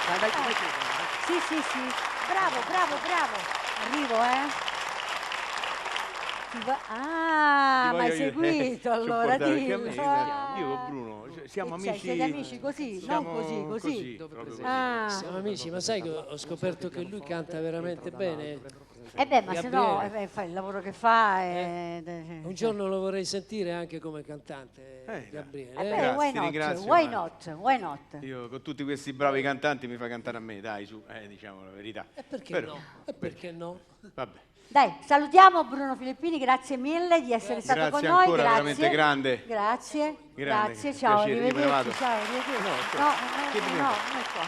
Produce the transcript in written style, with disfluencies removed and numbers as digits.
Vai. Sì, sì, sì. Bravo, bravo, bravo. Arrivo, Ah, Ti ma hai voglio seguito allora, supportare, dillo. perché a me, io con Bruno siamo Che c'è, amici. siete amici così? Non Siamo così. proprio così. Ah. Siamo amici, ma sai che ho scoperto che lui canta veramente bene? Eh beh, ma se no Gabriele. fa il lavoro che fa. Un giorno lo vorrei sentire anche come cantante, Gabriele. beh, why Grazie, not? ringrazio, Why ma not? Why not? io con tutti questi bravi cantanti mi fa cantare a me, dai, su, diciamo la verità. E perché Però, no? E perché no? vabbè. Dai, salutiamo Bruno Filippini, grazie mille di essere stato Grazie con noi. ancora, Grazie. veramente grande. Grazie, Grande, grazie, ciao, piacere, io me ne vado. arrivederci, ciao, arrivederci. No, No, che no, dimmi? no, non è qua.